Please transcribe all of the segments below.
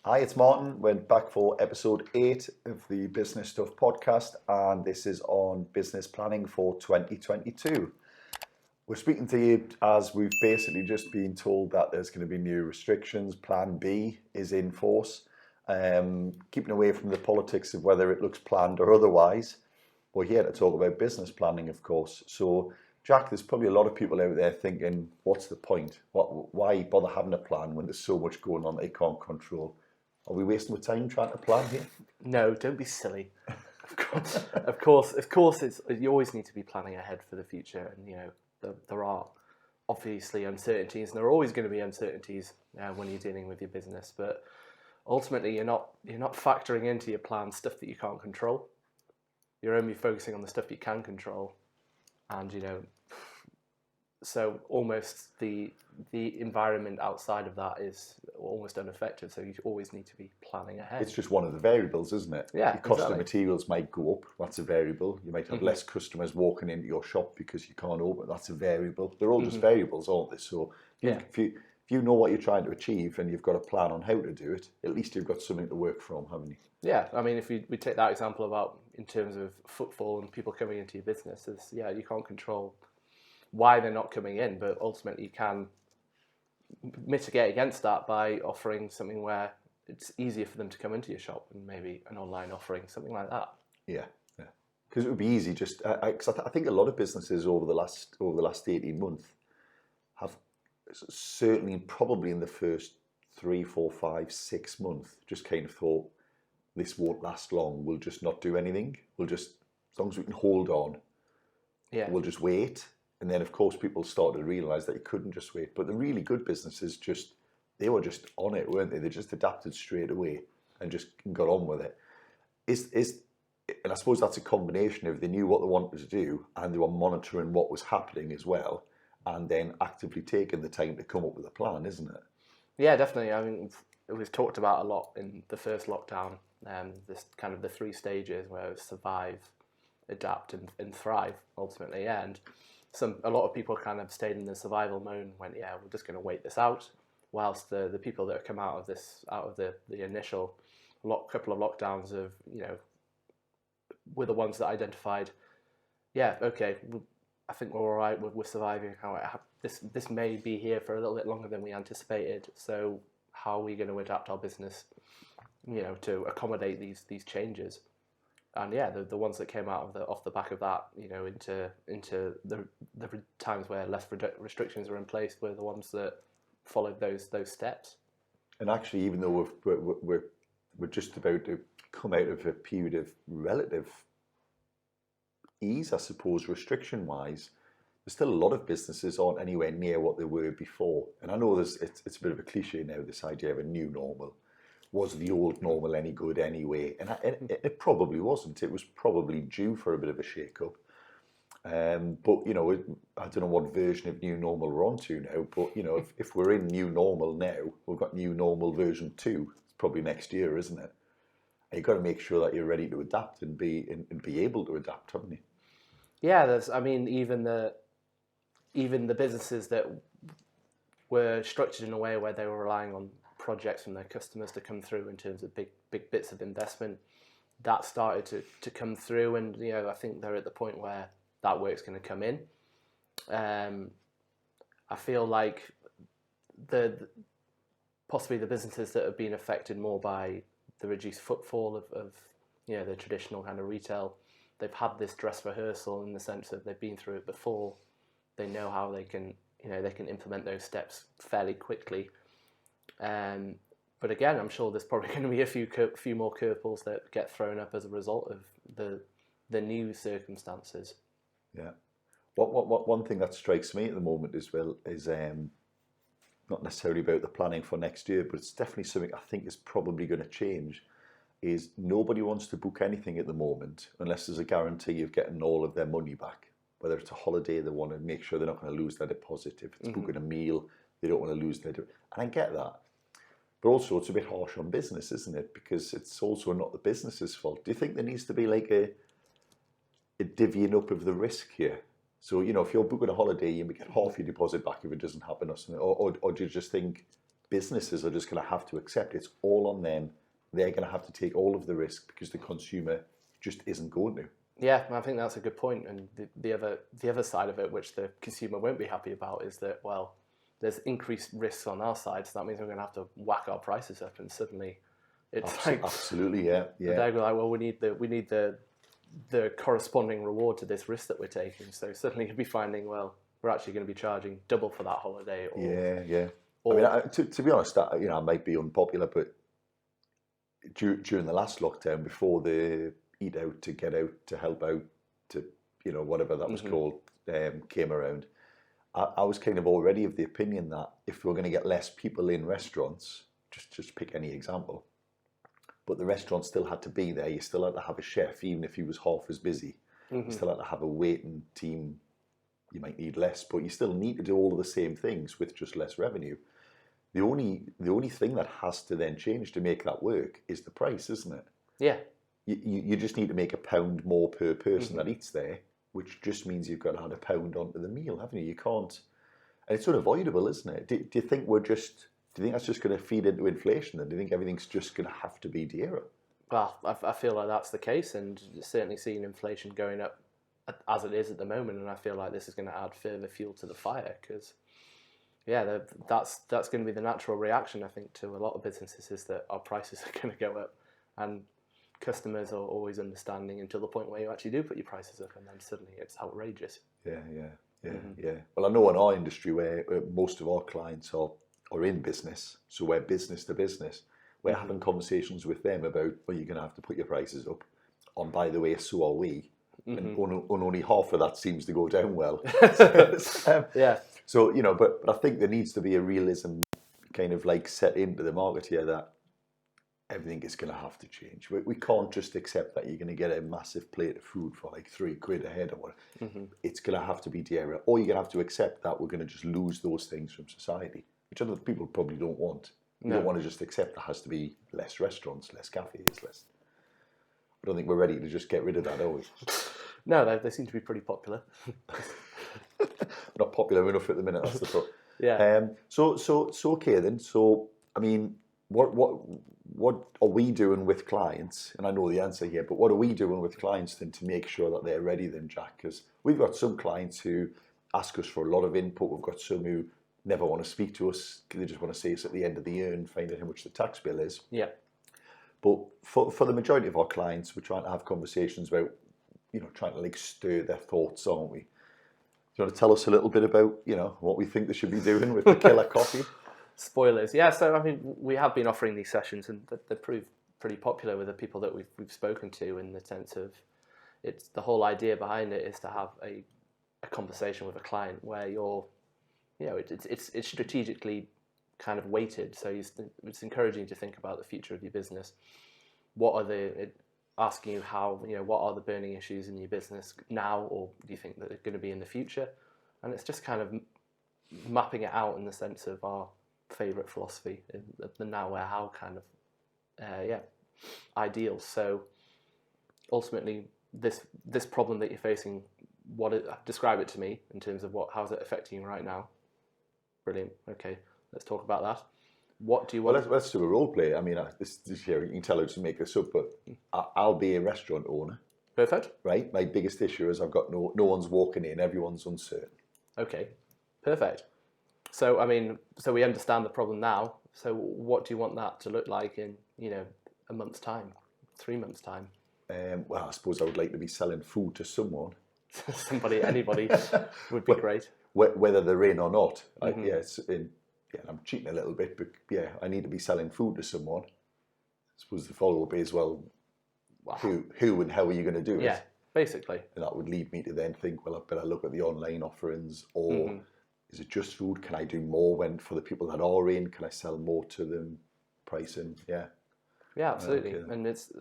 Hi, it's Martin. We're back for episode 8 of the Business Stuff podcast, and this is on business planning for 2022. We're speaking to you as we've basically just been told that there's going to be new restrictions. Plan B is in force. Keeping away from the politics of whether it looks planned or otherwise, we're here to talk about business planning, of course. So, Jack, there's probably a lot of people out there thinking, what's the point? Why bother having a plan when there's so much going on that you can't control? Are we wasting our time trying to plan here? No, don't be silly. Of course, you always need to be planning ahead for the future, and there are obviously uncertainties, and there are always going to be uncertainties when you're dealing with your business. But ultimately, you're not factoring into your plan stuff that you can't control. You're only focusing on the stuff you can control, and so almost the environment outside of that is almost unaffected. So you always need to be planning ahead. It's just one of the variables, isn't it? Yeah, your cost exactly. of materials might go up. That's a variable. You might have less customers walking into your shop because you can't open. That's a variable. They're all just variables, aren't they? So if you know what you're trying to achieve and you've got a plan on how to do it, at least you've got something to work from, haven't you? Yeah, I mean, if we take that example about in terms of footfall and people coming into your business, you can't control why they're not coming in, but ultimately you can mitigate against that by offering something where it's easier for them to come into your shop, and maybe an online offering, something like that. Yeah. Because it would be easy. Just because I think a lot of businesses over the last 18 months have certainly, probably in the first 3, 4, 5, 6 months, just kind of thought, this won't last long. We'll just not do anything. We'll just, as long as we can hold on, we'll just wait. And then, of course, people started to realise that you couldn't just wait. But the really good businesses they were just on it, weren't they? They just adapted straight away and just got on with it. And I suppose that's a combination of they knew what they wanted to do and they were monitoring what was happening as well, and then actively taking the time to come up with a plan, isn't it? Yeah, definitely. I mean, it was talked about a lot in the first lockdown. This kind of the 3 stages where it was survive, adapt, and thrive. Ultimately, and a lot of people kind of stayed in the survival mode and went, we're just going to wait this out. Whilst the people that have come out of the initial couple of lockdowns were the ones that identified, I think we're all right. We're surviving. This may be here for a little bit longer than we anticipated. So how are we going to adapt our business, to accommodate these changes? And the ones that came out off the back of that, into the times where less restrictions were in place, were the ones that followed those steps. And actually, even though we're just about to come out of a period of relative ease, I suppose, restriction-wise, there's still a lot of businesses aren't anywhere near what they were before. And I know it's a bit of a cliche now, this idea of a new normal. Was the old normal any good anyway? And it probably wasn't. It was probably due for a bit of a shake-up. But, I don't know what version of new normal we're on to now, but, if we're in new normal now, we've got new normal version 2. It's probably next year, isn't it? And you've got to make sure that you're ready to adapt and be able to adapt, haven't you? Yeah, even the businesses that were structured in a way where they were relying on projects from their customers to come through in terms of big bits of investment, that started to come through, and I think they're at the point where that work's going to come in. I feel like possibly the businesses that have been affected more by the reduced footfall of the traditional kind of retail, they've had this dress rehearsal in the sense that they've been through it before. They know how they can implement those steps fairly quickly. But again, I'm sure there's probably going to be a few more curveballs that get thrown up as a result of the new circumstances. Yeah. One thing that strikes me at the moment as well is not necessarily about the planning for next year, but it's definitely something I think is probably going to change. Is nobody wants to book anything at the moment unless there's a guarantee of getting all of their money back. Whether it's a holiday, they want to make sure they're not going to lose their deposit. If it's booking a meal, they don't want to lose and I get that. But also, it's a bit harsh on business, isn't it? Because it's also not the business's fault. Do you think there needs to be like a divvying up of the risk here? So, if you're booking a holiday, you may get half your deposit back if it doesn't happen, or do you just think businesses are just going to have to accept it's all on them. They're going to have to take all of the risk because the consumer just isn't going to. Yeah, I think that's a good point. And the other side of it, which the consumer won't be happy about, is that, well, there's increased risks on our side, so that means we're going to have to whack our prices up, and suddenly it's like Absolutely, yeah. they're like, well, we need the corresponding reward to this risk that we're taking. So suddenly you'll be finding, well, we're actually going to be charging double for that holiday. Or, Yeah. Or, I mean, to be honest, I might be unpopular, but during the last lockdown, before the Eat Out to Get Out to Help Out to, whatever that was called, came around, I was kind of already of the opinion that if we're going to get less people in restaurants, just pick any example, but the restaurant still had to be there. You still had to have a chef, even if he was half as busy. You still had to have a waiting team. You might need less, but you still need to do all of the same things with just less revenue. The only thing that has to then change to make that work is the price, isn't it? yeah. You just need to make £1 more per person that eats there, which just means you've got to add £1 onto the meal, haven't you? You can't, and it's unavoidable, isn't it? Do you think that's just going to feed into inflation? Then do you think everything's just going to have to be dearer? Well, I feel like that's the case, and certainly seeing inflation going up as it is at the moment, and I feel like this is going to add further fuel to the fire, because that's going to be the natural reaction, I think, to a lot of businesses, is that our prices are going to go up, and customers are always understanding until the point where you actually do put your prices up, and then suddenly it's outrageous. Yeah. Well, I know in our industry where most of our clients are in business, so we're business to business, we're having conversations with them about, well, you're going to have to put your prices up. And by the way, so are we. And only half of that seems to go down well. Yeah. So, but I think there needs to be a realism kind of like set into the market here that everything is going to have to change. We can't just accept that you're going to get a massive plate of food for like £3 a head or whatever. It's going to have to be dearer, or you're going to have to accept that we're going to just lose those things from society, which other people probably don't want. You don't want to just accept there has to be less restaurants, less cafes, less. I don't think we're ready to just get rid of that, are we? No, they seem to be pretty popular. Not popular enough at the minute, that's the problem. Yeah. So okay then. So I mean, what are we doing with clients? And I know the answer here, but what are we doing with clients then to make sure that they're ready then, Jack? Because we've got some clients who ask us for a lot of input. We've got some who never want to speak to us. They just want to see us at the end of the year and find out how much the tax bill is. Yeah. But for the majority of our clients, we're trying to have conversations about, trying to like stir their thoughts, aren't we? Do you want to tell us a little bit about, what we think they should be doing with the killer coffee? Spoilers. Yeah, so I mean, we have been offering these sessions, and they prove pretty popular with the people that we've spoken to, in the sense of, it's the whole idea behind it is to have a conversation with a client where you're, it's strategically kind of weighted. So it's encouraging to think about the future of your business. Asking you how, what are the burning issues in your business now, or do you think that they're going to be in the future? And it's just kind of mapping it out in the sense of our favourite philosophy, the now, where, how kind of, ideals. So ultimately, this problem that you're facing, describe it to me in terms of how's it affecting you right now? Brilliant. Okay, let's talk about that. What do you want? Well, let's do a role play. I mean, this here, you can tell us to make this up, but I'll be a restaurant owner. Perfect. Right? My biggest issue is I've got no one's walking in, everyone's uncertain. Okay, perfect. So, I mean, we understand the problem now. So what do you want that to look like in, a month's time, 3 months' time? Well, I suppose I would like to be selling food to someone. Anybody would be great. Whether they're in or not. I'm cheating a little bit, but yeah, I need to be selling food to someone. I suppose the follow-up is, well, wow. Who and how are you going to do it? Yeah, basically. And that would lead me to then think, well, I better look at the online offerings, or is it just food? Can I do more for the people that are in? Can I sell more to them? Pricing, yeah. Yeah, absolutely. And it's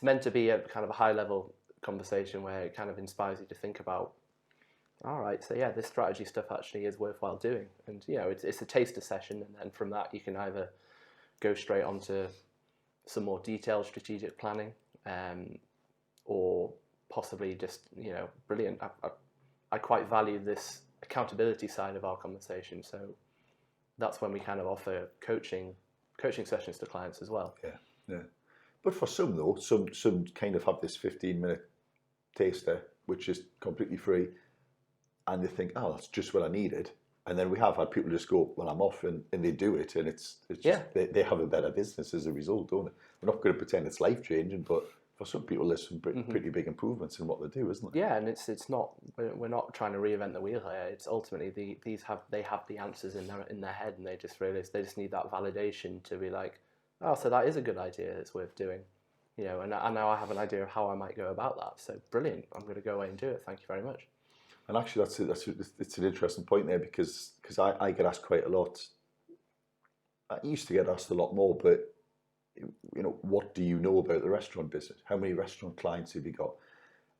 meant to be a kind of a high-level conversation where it kind of inspires you to think about, all right, so yeah, this strategy stuff actually is worthwhile doing. And, it's a taster session, and then from that you can either go straight onto some more detailed strategic planning, or possibly just, brilliant. I quite value this accountability side of our conversation. So that's when we kind of offer coaching sessions to clients as well. Yeah. But for some though, some kind of have this 15-minute taster, which is completely free, and they think, oh, that's just what I needed. And then we have had people just go, well, I'm off, and they do it, and it's just, they have a better business as a result, don't they? We're not going to pretend it's life-changing, but for some people, there's some pretty big improvements in what they do, isn't it? Yeah, and it's not, we're not trying to reinvent the wheel here. It's ultimately they have the answers in their head, and they just realize they just need that validation to be like, oh, so that is a good idea. It's worth doing, And now I have an idea of how I might go about that. So brilliant! I'm going to go away and do it. Thank you very much. And actually, it's an interesting point there because I get asked quite a lot. I used to get asked a lot more, but what do you know about the restaurant business? How many restaurant clients have you got?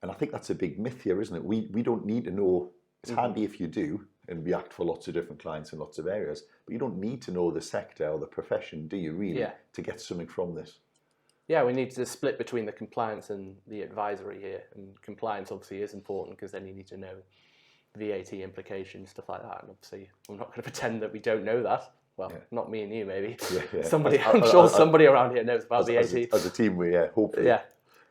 And I think that's a big myth here, isn't it? We don't need to know. It's handy if you do, and we act for lots of different clients in lots of areas, but you don't need to know the sector or the profession, do you really, to get something from this? Yeah, we need to split between the compliance and the advisory here. And compliance obviously is important because then you need to know VAT implications, stuff like that. And obviously, I'm not going to pretend that we don't know that. Well, not me and you, maybe. Somebody, I'm sure somebody around here knows about VAT. As a team, hopefully. Yeah.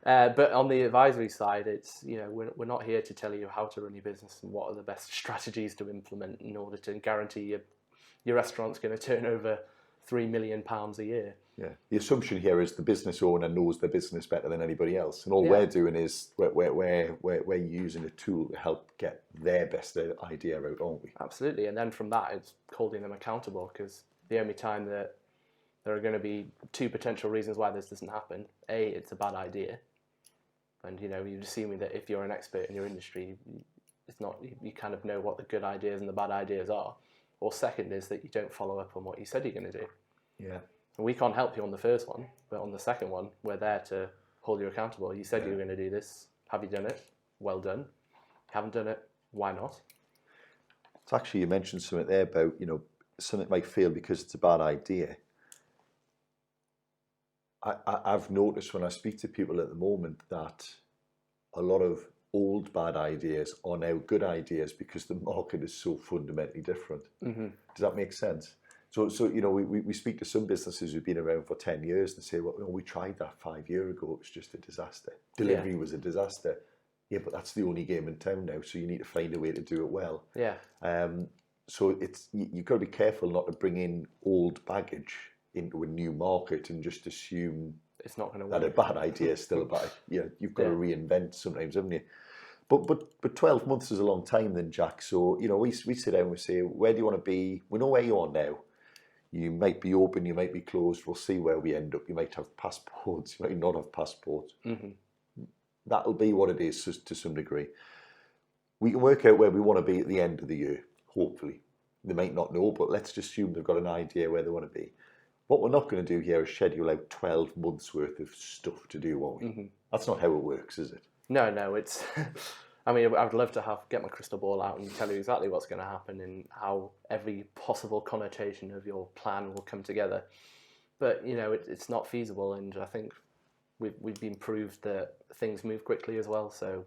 But on the advisory side, it's, we're not here to tell you how to run your business and what are the best strategies to implement in order to guarantee your restaurant's going to turn over £3 million a year. Yeah, the assumption here is the business owner knows their business better than anybody else, and all we're doing is we're using a tool to help get their best idea out, aren't we? Absolutely, and then from that, it's holding them accountable, because the only time that there are going to be two potential reasons why this doesn't happen: A, it's a bad idea, and you're assuming that if you're an expert in your industry, it's not, you kind of know what the good ideas and the bad ideas are. Or second is that you don't follow up on what you said you're going to do. Yeah. We can't help you on the first one, but on the second one, we're there to hold you accountable. You said you were going to do this. Have you done it? Well done. Haven't done it? Why not? It's actually, you mentioned something there about, something might fail because it's a bad idea. I've noticed when I speak to people at the moment that a lot of old bad ideas are now good ideas because the market is so fundamentally different. Mm-hmm. Does that make sense? So we speak to some businesses who've been around for 10 years and say, well, we tried that 5 years ago. It was just a disaster. Delivery was a disaster. Yeah, but that's the only game in town now. So you need to find a way to do it well. Yeah. So you've got to be careful not to bring in old baggage into a new market and just assume it's not going to work. That a bad idea is still a bad. You've got to reinvent sometimes, haven't you? But 12 months is a long time then, Jack. So we sit down and we say, where do you want to be? We know where you are now. You might be open, you might be closed. We'll see where we end up. You might have passports, you might not have passports. Mm-hmm. That'll be what it is to some degree. We can work out where we want to be at the end of the year, hopefully. They might not know, but let's just assume they've got an idea where they want to be. What we're not going to do here is schedule out 12 months worth of stuff to do, are we? Mm-hmm. That's not how it works, is it? No, it's... I mean, I'd love to get my crystal ball out and tell you exactly what's going to happen and how every possible connotation of your plan will come together. But, it's not feasible, and I think we've been proved that things move quickly as well. So,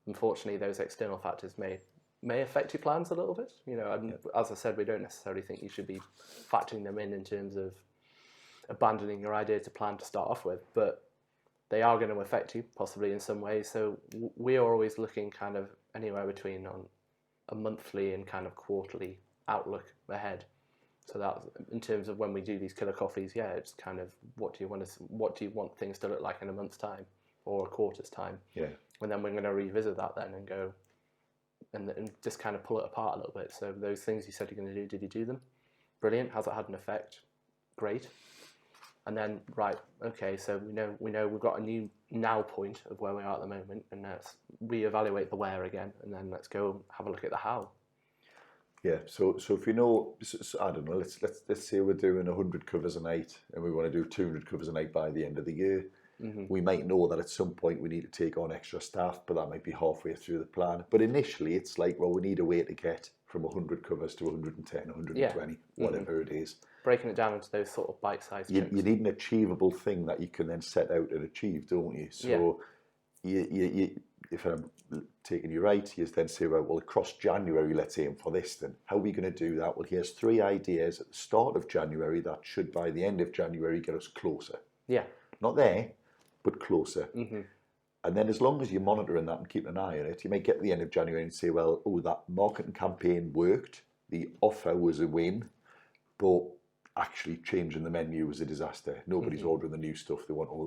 unfortunately, those external factors may affect your plans a little bit. As I said, we don't necessarily think you should be factoring them in terms of abandoning your idea to plan to start off with, but they are going to affect you possibly in some ways. So we are always looking kind of anywhere between on a monthly and kind of quarterly outlook ahead. So that in terms of when we do these killer coffees, it's kind of what do you want things to look like in a month's time or a quarter's time? Yeah. And then we're going to revisit that then and go and just kind of pull it apart a little bit. So those things you said you're going to do, did you do them? Brilliant. Has it had an effect? Great. And then, right, okay, so we know we've got a new now point of where we are at the moment, and let's reevaluate the where again, and then let's go have a look at the how. Yeah, so if I don't know, let's say we're doing 100 covers a night, and we want to do 200 covers a night by the end of the year. Mm-hmm. We might know that at some point we need to take on extra staff, but that might be halfway through the plan. But initially, it's like, well, we need a way to get from 100 covers to 110, 120, whatever it is. Breaking it down into those sort of bite-sized chunks. You need an achievable thing that you can then set out and achieve, don't you? So you if I'm taking you right, you then say, well, across January, let's aim for this then. How are we going to do that? Well, here's 3 ideas at the start of January that should, by the end of January, get us closer. Yeah. Not there, but closer. And then as long as you're monitoring that and keeping an eye on it, you may get to the end of January and say, well, oh, that marketing campaign worked. The offer was a win, but actually changing the menu was a disaster. Nobody's ordering the new stuff.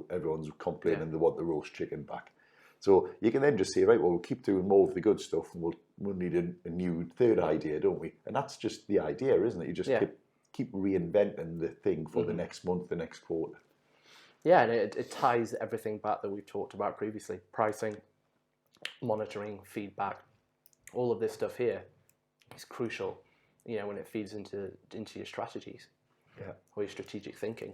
Everyone's complaining they want the roast chicken back. So you can then just say, right, well, we'll keep doing more of the good stuff, and we'll need a new third idea, don't we? And that's just the idea, isn't it? You just keep reinventing the thing for the next month, the next quarter. Yeah, and it ties everything back that we've talked about previously. Pricing, monitoring, feedback, all of this stuff here is crucial, when it feeds into your strategies or your strategic thinking.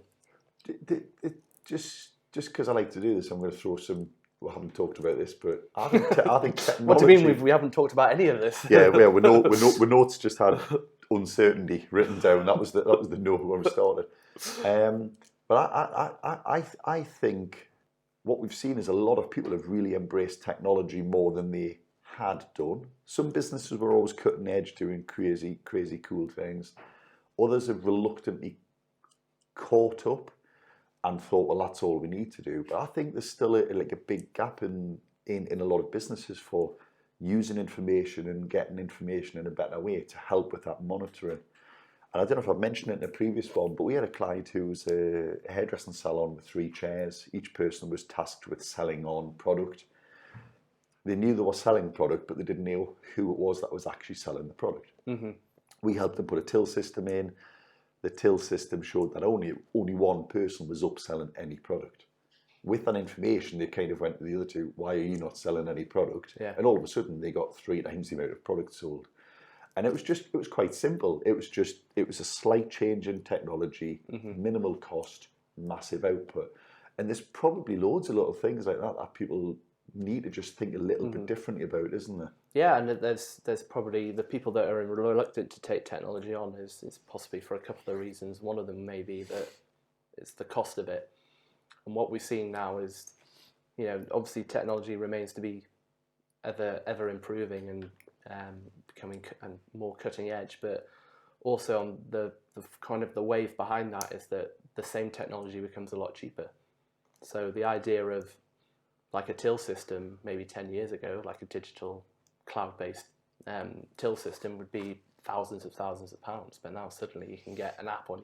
Just because I like to do this, I'm going to throw some... We haven't talked about this, but I think technology... What do you mean we haven't talked about any of this? Yeah, we notes just had uncertainty written down. That was the note when we started. But I think what we've seen is a lot of people have really embraced technology more than they had done. Some businesses were always cutting edge, doing crazy cool things. Others have reluctantly caught up and thought, well, that's all we need to do. But I think there's still a big gap in a lot of businesses for using information and getting information in a better way to help with that monitoring. And I don't know if I've mentioned it in a previous one, but we had a client who was a hairdressing salon with 3 chairs. Each person was tasked with selling on product. They knew they were selling product, but they didn't know who it was that was actually selling the product. We helped them put a till system in. The till system showed that only one person was upselling any product. With that information, they kind of went to the other 2, why are you not selling any product? Yeah. And all of a sudden, they got 3 times the amount of product sold. And it was quite simple. It was a slight change in technology, minimal cost, massive output. And there's probably loads of little things like that people need to just think a little bit differently about, isn't there? Yeah, and there's probably the people that are reluctant to take technology on is possibly for a couple of reasons. One of them may be that it's the cost of it. And what we're seeing now is, obviously technology remains to be ever improving and becoming more cutting edge, but also on the kind of the wave behind that is that the same technology becomes a lot cheaper. So the idea of like a till system maybe 10 years ago, like a digital cloud-based till system would be thousands of pounds, but now suddenly you can get an app on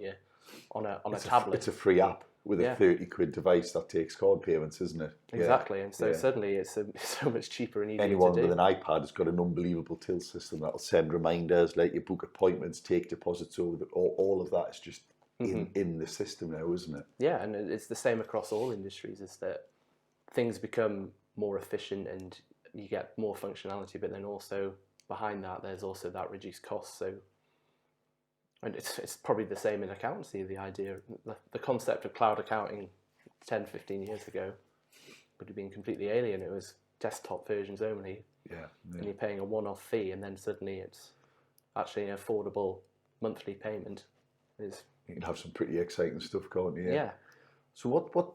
a tablet. It's a free app with a 30 quid device that takes card payments, isn't it? Exactly, and so suddenly it's so much cheaper and easier Anyone to do. with an iPad has got an unbelievable till system that'll send reminders, let you book appointments, take deposits over all of that is just in the system now, isn't it? Yeah, and it's the same across all industries, is that things become more efficient and you get more functionality, but then also behind that there's also that reduced cost. So, and it's probably the same in accountancy. The idea, the concept of cloud accounting 10, 15 years ago would have been completely alien. It was desktop versions only. Yeah. And you're paying a one-off fee, and then suddenly it's actually an affordable monthly payment. You can have some pretty exciting stuff, can't you? Yeah. So what?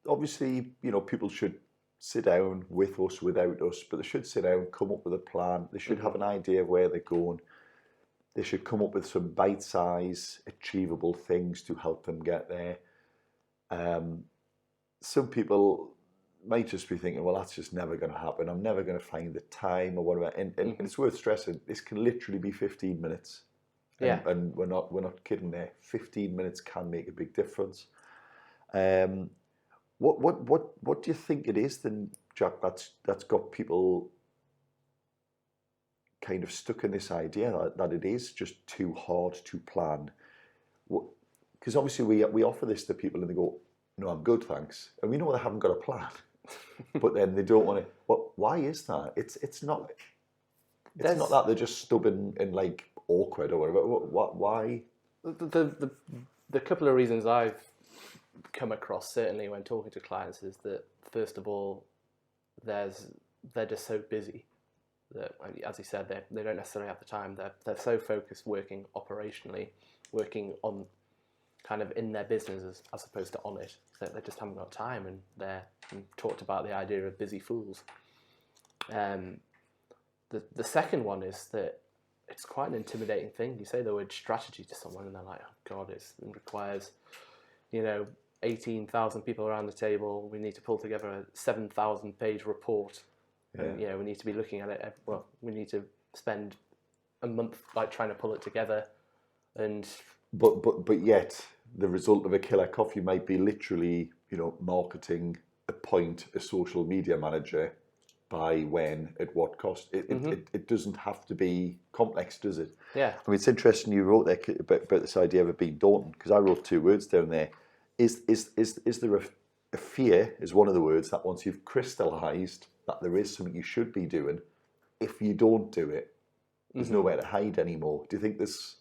Obviously, people should sit down with us, without us, but they should sit down, come up with a plan. They should have an idea of where they're going. They should come up with some bite-sized, achievable things to help them get there. Some people might just be thinking, well, that's just never going to happen. I'm never going to find the time or whatever. And it's worth stressing, this can literally be 15 minutes. And we're not kidding there. 15 minutes can make a big difference. What do you think it is then, Jack, that's got people kind of stuck in this idea that it is just too hard to plan? Because obviously we offer this to people and they go, no, I'm good, thanks. And we know they haven't got a plan. But then they don't want to. Why is that? It's not that they're just stubborn and like awkward or whatever. Why? The couple of reasons I've come across, certainly when talking to clients, is that first of all, they're just so busy that, as you said, they don't necessarily have the time. They're so focused working operationally, working on kind of in their business as opposed to on it, that they just haven't got time, and they're talked about the idea of busy fools. The second one is that it's quite an intimidating thing. You say the word strategy to someone and they're like, oh God, it requires, 18,000 people around the table. We need to pull together a 7,000 page report. Yeah. And, we need to be looking at it. Well, we need to spend a month trying to pull it together. And but yet the result of a killer coffee might be literally, marketing, appoint a social media manager, by when, at what cost. It doesn't have to be complex, does it? Yeah. I mean, it's interesting you wrote there about this idea of it being daunting, because I wrote 2 words down there. Is there a fear, is one of the words, that once you've crystallised that there is something you should be doing, if you don't do it, there's nowhere to hide anymore. Do you think this?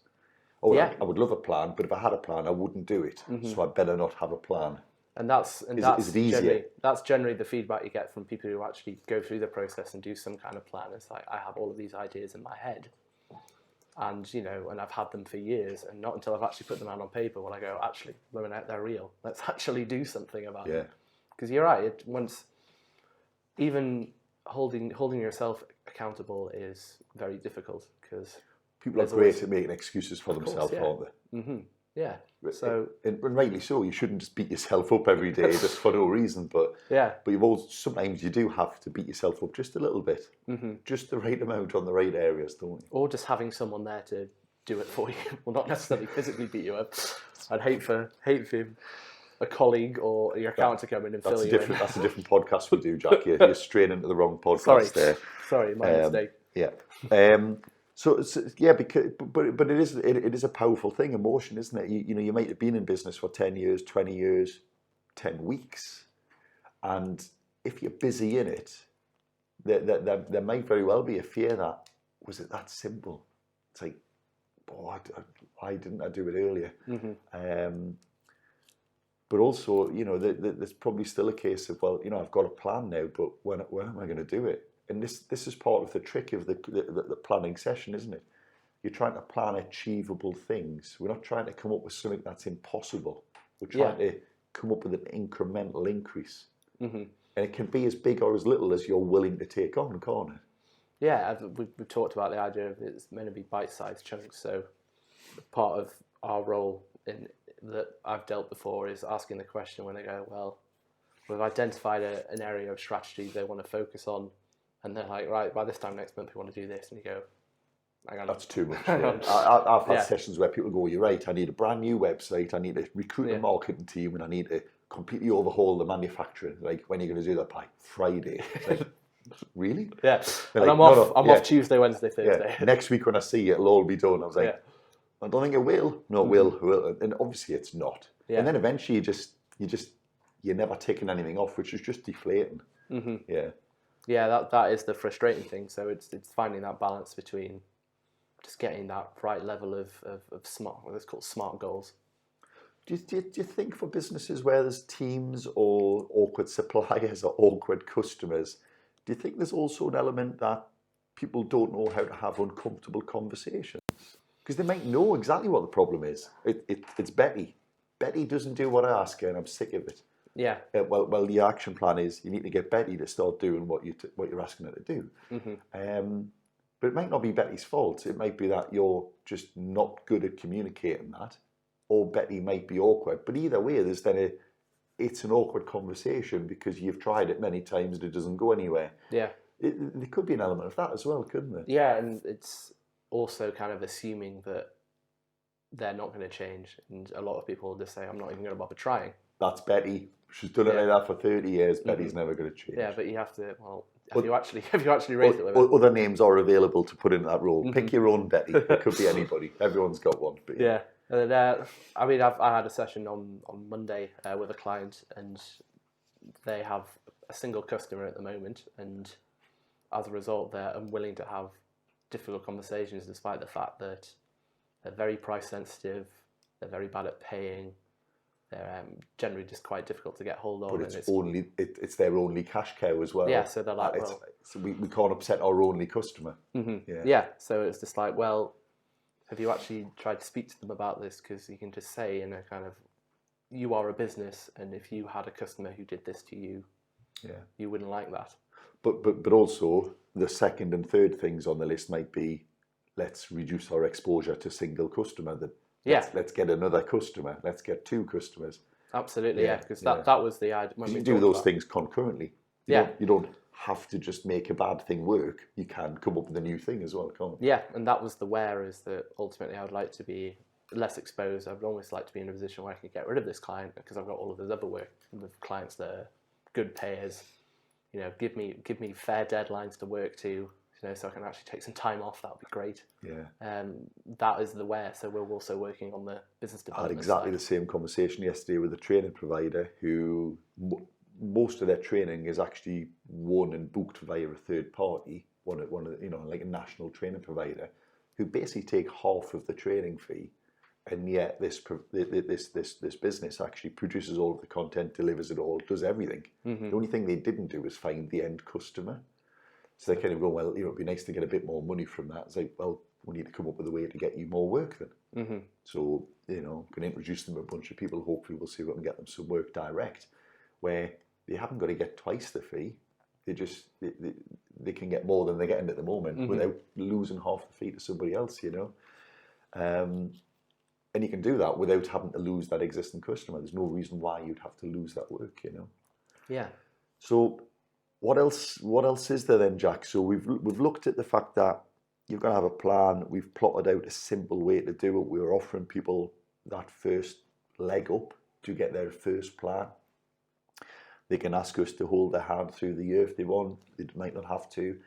Oh, Yeah. I would love a plan, but if I had a plan, I wouldn't do it. So I better not have a plan. And that's it easier? That's generally the feedback you get from people who actually go through the process and do some kind of plan. It's like, I have all of these ideas in my head, and and I've had them for years, and not until I've actually put them out on paper will I go, actually, they're real. Let's actually do something about them. Because you're right. Even holding yourself accountable is very difficult, because people are great at making excuses for themselves, yeah. aren't they? Mm-hmm. Yeah. So, and rightly so. You shouldn't just beat yourself up every day just for no reason. But yeah. But sometimes you do have to beat yourself up just a little bit, just the right amount on the right areas, don't you? Or just having someone there to do it for you. Well, not necessarily physically beat you up. I'd hate for a colleague or your accountant to come in and fill you in. That's a different podcast we do, Jack. You're straying into the wrong podcast. Sorry, my mistake. Yeah. So yeah, but it is a powerful thing, emotion, isn't it? You might have been in business for 10 years, 20 years, 10 weeks, and if you're busy in it, there might very well be a fear that, was it that simple? It's like, why didn't I do it earlier? But also, there's probably still a case of, well, I've got a plan now, but when am I going to do it? And this is part of the trick of the planning session, isn't it? You're trying to plan achievable things. We're not trying to come up with something that's impossible. We're trying to come up with an incremental increase. And it can be as big or as little as you're willing to take on, can't it? Yeah, we've talked about the idea of it's meant to be bite-sized chunks. So part of our role that I've dealt before is asking the question when they go, well, we've identified an area of strategy they want to focus on, and they're like, right, by this time next month we want to do this, and you go, hang on. That's too much. Yeah. I've had sessions where people go, you're right, I need a brand new website, I need to recruit a marketing team, and I need to completely overhaul the manufacturing. Like, when are you going to do that? By Friday. Like, really? Yeah. And I'm off Tuesday, Wednesday, Thursday. Yeah. Next week when I see you, it'll all be done. I was like, I don't think it will. No, it will. And obviously it's not. Yeah. And then eventually you're never taking anything off, which is just deflating. Yeah. Yeah, that is the frustrating thing. So it's finding that balance between just getting that right level of smart, what it's called, smart goals. Do you think for businesses where there's teams or awkward suppliers or awkward customers, do you think there's also an element that people don't know how to have uncomfortable conversations? Because they might know exactly what the problem is. It's Betty. Betty doesn't do what I ask her, and I'm sick of it. Yeah. Well, the action plan is you need to get Betty to start doing what you're asking her to do. But it might not be Betty's fault. It might be that you're just not good at communicating that, or Betty might be awkward. But either way, it's an awkward conversation because you've tried it many times and it doesn't go anywhere. Yeah. There could be an element of that as well, couldn't there? Yeah, and it's also kind of assuming that they're not going to change, and a lot of people will just say, I'm not even going to bother trying. That's Betty. She's done it like that for 30 years. Betty's never going to change. Yeah, but you have to, have you actually raised it with her? Other names are available to put in that role. Pick your own Betty. It could be anybody. Everyone's got one. But yeah. And I had a session on Monday with a client, and they have a single customer at the moment, and as a result, they're unwilling to have difficult conversations, despite the fact that they're very price sensitive, they're very bad at paying, they're generally just quite difficult to get hold of. But it's their only cash cow as well. Yeah, so they're like, so we can't upset our only customer. Yeah, so it's just like, well, have you actually tried to speak to them about this? Because you can just say in a kind of, you are a business, and if you had a customer who did this to you, you wouldn't like that. But also the second and third things on the list might be, let's reduce our exposure to single customer. Let's get another customer. Let's get 2 customers. Absolutely, yeah. Because that was the idea. When You we do talked those about- things concurrently. You don't have to just make a bad thing work. You can come up with a new thing as well, can't you? Yeah, and that was the where, is that ultimately I would like to be less exposed. I would almost like to be in a position where I can get rid of this client because I've got all of this other work with clients that are good payers. Give me fair deadlines to work to, so I can actually take some time off. That would be great. Yeah. That is the where. So we're also working on the business I had development exactly side. the same conversation yesterday with a training provider who most of their training is actually won and booked via a third party, one of like a national training provider, who basically take half of the training fee, and yet this business actually produces all of the content, delivers it all, does everything. The only thing they didn't do was find the end customer. So they kind of go, well, it'd be nice to get a bit more money from that. It's like, well, we need to come up with a way to get you more work then. So, can introduce them to a bunch of people. Hopefully we'll see if we can get them some work direct, where they haven't got to get twice the fee. They can get more than they're getting at the moment without losing half the fee to somebody else, and you can do that without having to lose that existing customer. There's no reason why you'd have to lose that work, Yeah. So what else is there then, Jack? So we've looked at the fact that you've got to have a plan. We've plotted out a simple way to do it. We're offering people that first leg up to get their first plan. They can ask us to hold their hand through the year if they want. They might not have to.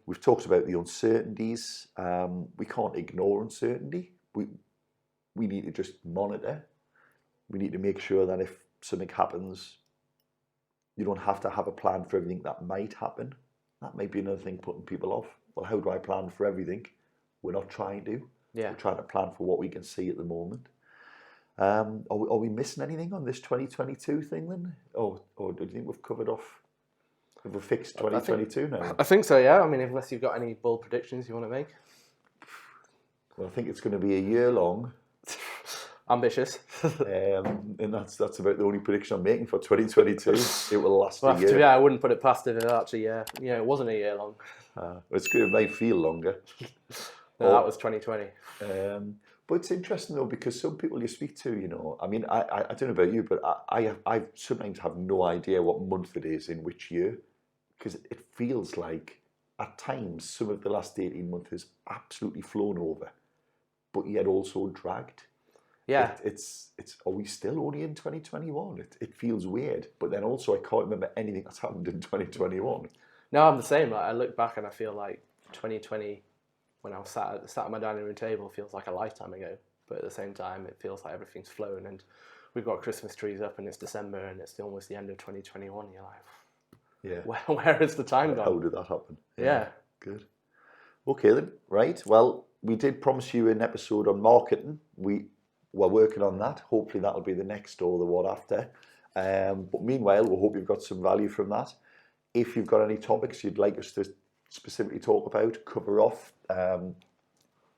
We've talked about the uncertainties. We can't ignore uncertainty. We need to just monitor. We need to make sure that if something happens, you don't have to have a plan for everything that might happen. That might be another thing putting people off. Well, how do I plan for everything? We're not trying to. Yeah. We're trying to plan for what we can see at the moment. Are we missing anything on this 2022 thing then? Or do you think we've covered off? Have we fixed 2022 now? I think so, yeah. I mean, unless you've got any bold predictions you want to make. Well, I think it's going to be a year long. Ambitious. And that's about the only prediction I'm making for 2022. It will last a year. Yeah, I wouldn't put it past it if it actually, it wasn't a year long. It's good. It may feel longer. No, that was 2020. But it's interesting though, because some people you speak to, I mean, I don't know about you, but I sometimes have no idea what month it is in which year, because it feels like at times some of the last 18 months has absolutely flown over, but yet also dragged. Yeah. It's are we still only in 2021? It feels weird, but then also I can't remember anything that's happened in 2021. No, I'm the same. Like, I look back and I feel like 2020, when I was sat at my dining room table, feels like a lifetime ago. But at the same time, it feels like everything's flown, and we've got Christmas trees up, and it's December, and it's almost the end of 2021. You're like, yeah, where is the time gone? How did that happen? Yeah. Good. Okay then. Right. Well, we did promise you an episode on marketing. We're working on that. Hopefully that'll be the next or the one after. But meanwhile, we hope you've got some value from that. If you've got any topics you'd like us to specifically talk about, cover off,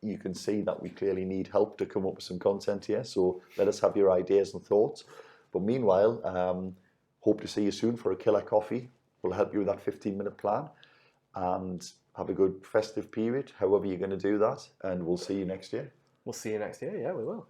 you can see that we clearly need help to come up with some content here. So let us have your ideas and thoughts. But meanwhile, hope to see you soon for a killer coffee. We'll help you with that 15-minute plan. And have a good festive period, however you're going to do that. And we'll see you next year. We'll see you next year. Yeah, we will.